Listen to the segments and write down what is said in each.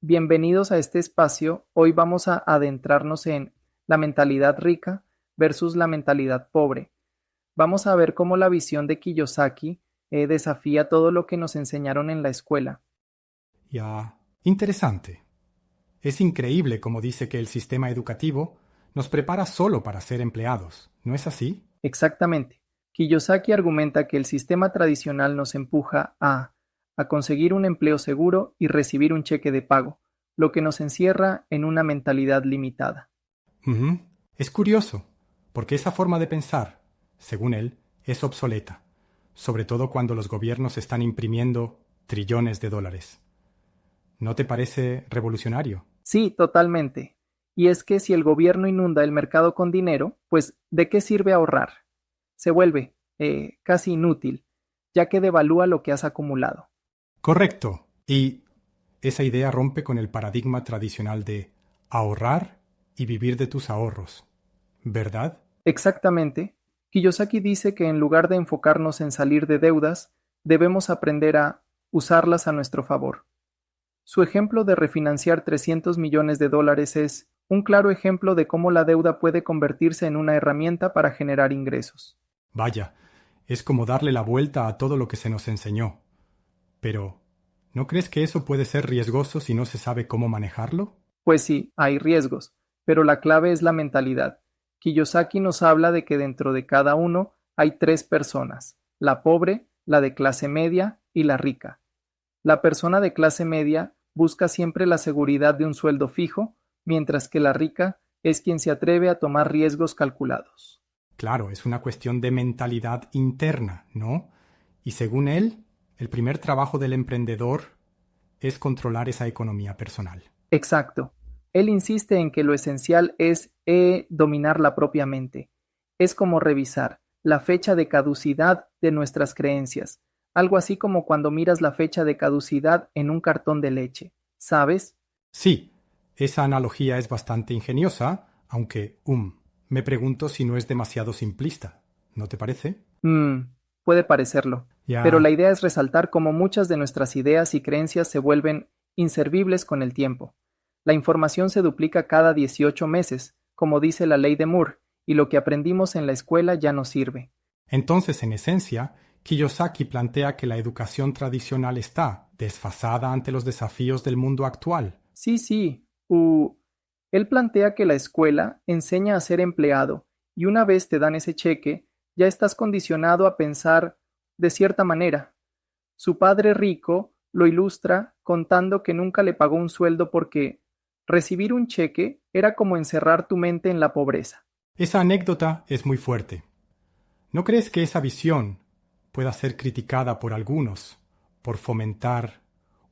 Bienvenidos a este espacio. Hoy vamos a adentrarnos en la mentalidad rica versus la mentalidad pobre. Vamos a ver cómo la visión de Kiyosaki desafía todo lo que nos enseñaron en la escuela. Ya, interesante. Es increíble cómo dice que el sistema educativo nos prepara solo para ser empleados, ¿no es así? Exactamente. Kiyosaki argumenta que el sistema tradicional nos empuja a conseguir un empleo seguro y recibir un cheque de pago, lo que nos encierra en una mentalidad limitada. Ujú. Es curioso, porque esa forma de pensar, según él, es obsoleta, sobre todo cuando los gobiernos están imprimiendo trillones de dólares. ¿No te parece revolucionario? Sí, totalmente. Y es que si el gobierno inunda el mercado con dinero, pues ¿de qué sirve ahorrar? Se vuelve casi inútil, ya que devalúa lo que has acumulado. Correcto. Y esa idea rompe con el paradigma tradicional de ahorrar y vivir de tus ahorros, ¿verdad? Exactamente. Kiyosaki dice que en lugar de enfocarnos en salir de deudas, debemos aprender a usarlas a nuestro favor. Su ejemplo de refinanciar 300 millones de dólares es un claro ejemplo de cómo la deuda puede convertirse en una herramienta para generar ingresos. Vaya, es como darle la vuelta a todo lo que se nos enseñó. Pero, ¿no crees que eso puede ser riesgoso si no se sabe cómo manejarlo? Pues sí, hay riesgos, pero la clave es la mentalidad. Kiyosaki nos habla de que dentro de cada uno hay tres personas: la pobre, la de clase media y la rica. La persona de clase media busca siempre la seguridad de un sueldo fijo, mientras que la rica es quien se atreve a tomar riesgos calculados. Claro, es una cuestión de mentalidad interna, ¿no? Y según él, el primer trabajo del emprendedor es controlar esa economía personal. Exacto. Él insiste en que lo esencial es dominar la propia mente. Es como revisar la fecha de caducidad de nuestras creencias, algo así como cuando miras la fecha de caducidad en un cartón de leche. ¿Sabes? Sí, esa analogía es bastante ingeniosa, aunque, me pregunto si no es demasiado simplista. ¿No te parece? Mm, puede parecerlo, pero la Ya. idea es resaltar cómo muchas de nuestras ideas y creencias se vuelven inservibles con el tiempo. La información se duplica cada 18 meses, como dice la ley de Moore, y lo que aprendimos en la escuela ya no sirve. Entonces, en esencia, Kiyosaki plantea que la educación tradicional está desfasada ante los desafíos del mundo actual. Sí, sí. Él plantea que la escuela enseña a ser empleado y una vez te dan ese cheque, ya estás condicionado a pensar de cierta manera. Su padre rico lo ilustra contando que nunca le pagó un sueldo porque recibir un cheque era como encerrar tu mente en la pobreza. Esa anécdota es muy fuerte. ¿No crees que esa visión pueda ser criticada por algunos por fomentar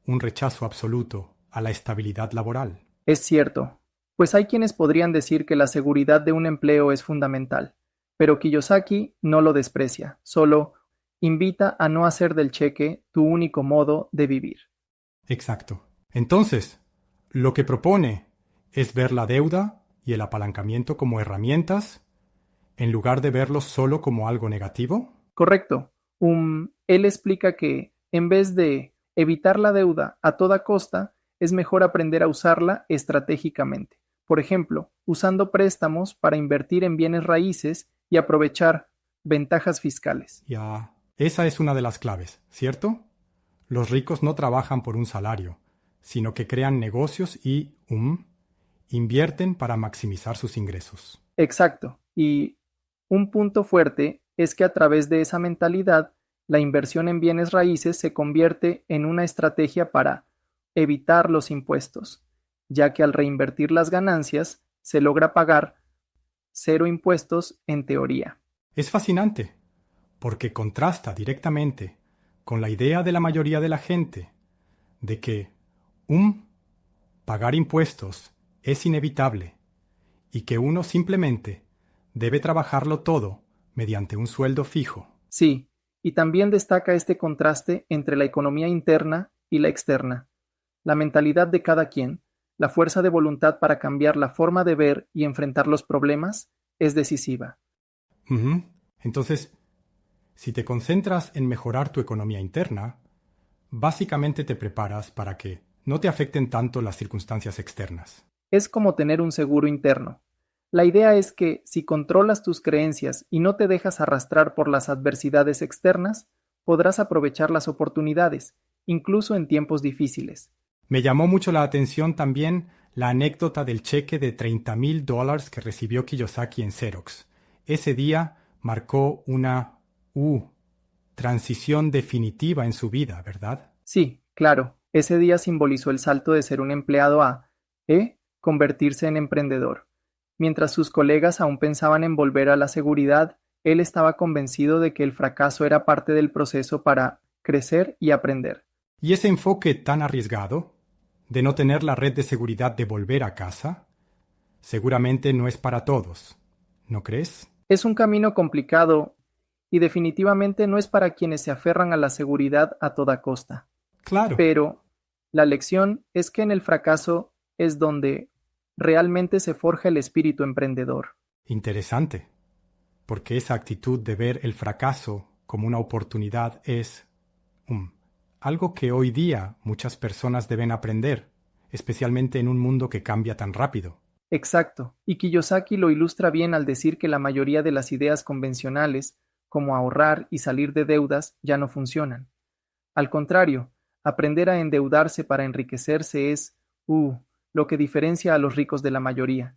un rechazo absoluto a la estabilidad laboral? Es cierto, pues hay quienes podrían decir que la seguridad de un empleo es fundamental, pero Kiyosaki no lo desprecia, solo invita a no hacer del cheque tu único modo de vivir. Exacto. Entonces, lo que propone es ver la deuda y el apalancamiento como herramientas en lugar de verlos solo como algo negativo. Correcto. Él explica que en vez de evitar la deuda a toda costa, es mejor aprender a usarla estratégicamente. Por ejemplo, usando préstamos para invertir en bienes raíces y aprovechar ventajas fiscales. Ya, esa es una de las claves, ¿cierto? Los ricos no trabajan por un salario, sino que crean negocios y, invierten para maximizar sus ingresos. Exacto. Y un punto fuerte es que a través de esa mentalidad, la inversión en bienes raíces se convierte en una estrategia para evitar los impuestos, ya que al reinvertir las ganancias se logra pagar cero impuestos en teoría. Es fascinante, porque contrasta directamente con la idea de la mayoría de la gente de que, pagar impuestos es inevitable y que uno simplemente debe trabajarlo todo mediante un sueldo fijo. Sí, y también destaca este contraste entre la economía interna y la externa, la mentalidad de cada quien, la fuerza de voluntad para cambiar la forma de ver y enfrentar los problemas es decisiva. Ujú. Entonces, si te concentras en mejorar tu economía interna, básicamente te preparas para que no te afecten tanto las circunstancias externas. Es como tener un seguro interno. La idea es que si controlas tus creencias y no te dejas arrastrar por las adversidades externas, podrás aprovechar las oportunidades, incluso en tiempos difíciles. Me llamó mucho la atención también la anécdota del cheque de $30,000 que recibió Kiyosaki en Xerox. Ese día marcó una transición definitiva en su vida, ¿verdad? Sí, claro, ese día simbolizó el salto de ser un empleado a convertirse en emprendedor. Mientras sus colegas aún pensaban en volver a la seguridad, él estaba convencido de que el fracaso era parte del proceso para crecer y aprender. ¿Y ese enfoque tan arriesgado, de no tener la red de seguridad de volver a casa, seguramente no es para todos, ¿no crees? Es un camino complicado y definitivamente no es para quienes se aferran a la seguridad a toda costa. Claro. Pero la lección es que en el fracaso es donde realmente se forja el espíritu emprendedor. Interesante, porque esa actitud de ver el fracaso como una oportunidad es algo que hoy día muchas personas deben aprender, especialmente en un mundo que cambia tan rápido. Exacto, y Kiyosaki lo ilustra bien al decir que la mayoría de las ideas convencionales, como ahorrar y salir de deudas, ya no funcionan. Al contrario, aprender a endeudarse para enriquecerse es, lo que diferencia a los ricos de la mayoría.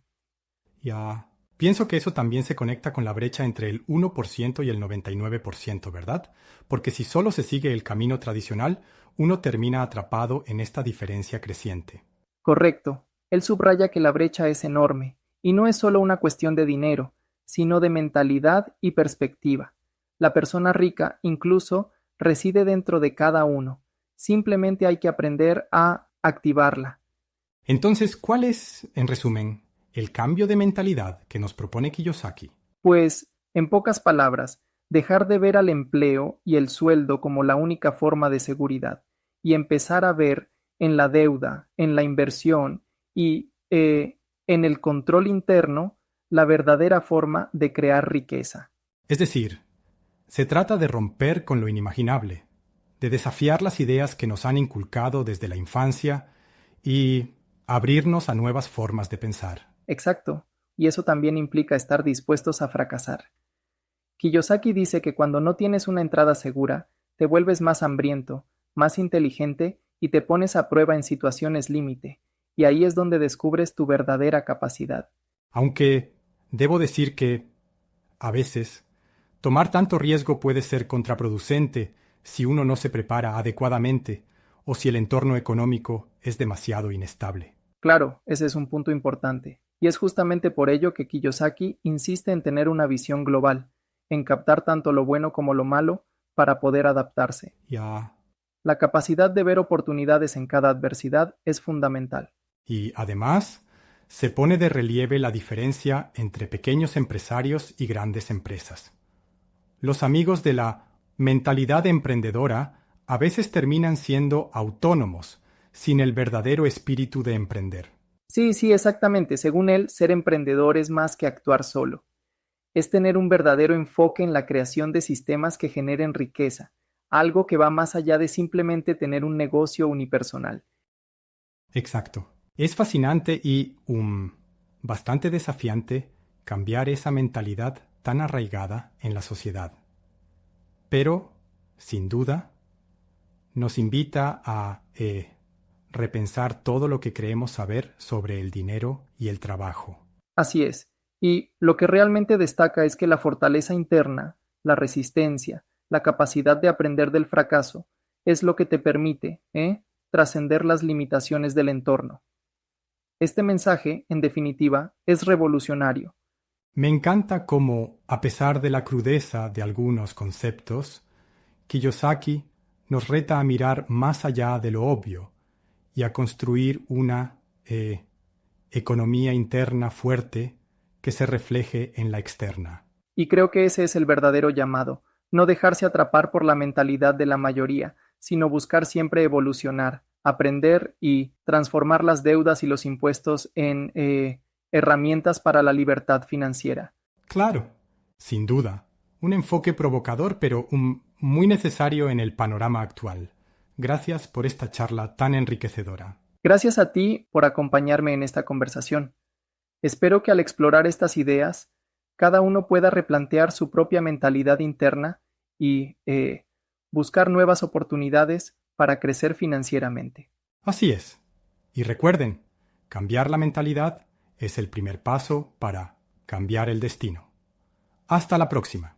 Ya, pienso que eso también se conecta con la brecha entre el 1% y el 99%, ¿verdad? Porque si solo se sigue el camino tradicional, uno termina atrapado en esta diferencia creciente. Correcto. Él subraya que la brecha es enorme, y no es solo una cuestión de dinero, sino de mentalidad y perspectiva. La persona rica, incluso, reside dentro de cada uno. Simplemente hay que aprender a activarla. Entonces, ¿cuál es, en resumen, el cambio de mentalidad que nos propone Kiyosaki? Pues, en pocas palabras, dejar de ver al empleo y el sueldo como la única forma de seguridad, y empezar a ver en la deuda, en la inversión y en el control interno la verdadera forma de crear riqueza. Es decir, se trata de romper con lo inimaginable, de desafiar las ideas que nos han inculcado desde la infancia y abrirnos a nuevas formas de pensar. Exacto, y eso también implica estar dispuestos a fracasar. Kiyosaki dice que cuando no tienes una entrada segura, te vuelves más hambriento, más inteligente y te pones a prueba en situaciones límite, y ahí es donde descubres tu verdadera capacidad. Aunque debo decir que, a veces, tomar tanto riesgo puede ser contraproducente si uno no se prepara adecuadamente o si el entorno económico es demasiado inestable. Claro, ese es un punto importante, y es justamente por ello que Kiyosaki insiste en tener una visión global, en captar tanto lo bueno como lo malo para poder adaptarse. Ya. La capacidad de ver oportunidades en cada adversidad es fundamental. Y además, se pone de relieve la diferencia entre pequeños empresarios y grandes empresas. Los amigos de la mentalidad emprendedora a veces terminan siendo autónomos, sin el verdadero espíritu de emprender. Sí, exactamente. Según él, ser emprendedor es más que actuar solo. Es tener un verdadero enfoque en la creación de sistemas que generen riqueza, algo que va más allá de simplemente tener un negocio unipersonal. Exacto. Es fascinante y bastante desafiante cambiar esa mentalidad tan arraigada en la sociedad. Pero, sin duda, nos invita a repensar todo lo que creemos saber sobre el dinero y el trabajo. Así es. Y lo que realmente destaca es que la fortaleza interna, la resistencia, la capacidad de aprender del fracaso, es lo que te permite, trascender las limitaciones del entorno. Este mensaje, en definitiva, es revolucionario. Me encanta cómo, a pesar de la crudeza de algunos conceptos, Kiyosaki nos reta a mirar más allá de lo obvio y a construir una economía interna fuerte que se refleje en la externa. Y creo que ese es el verdadero llamado, no dejarse atrapar por la mentalidad de la mayoría, sino buscar siempre evolucionar, aprender y transformar las deudas y los impuestos en herramientas para la libertad financiera. Claro, sin duda. Un enfoque provocador, pero muy necesario en el panorama actual. Gracias por esta charla tan enriquecedora. Gracias a ti por acompañarme en esta conversación. Espero que al explorar estas ideas, cada uno pueda replantear su propia mentalidad interna y buscar nuevas oportunidades para crecer financieramente. Así es. Y recuerden, cambiar la mentalidad es el primer paso para cambiar el destino. Hasta la próxima.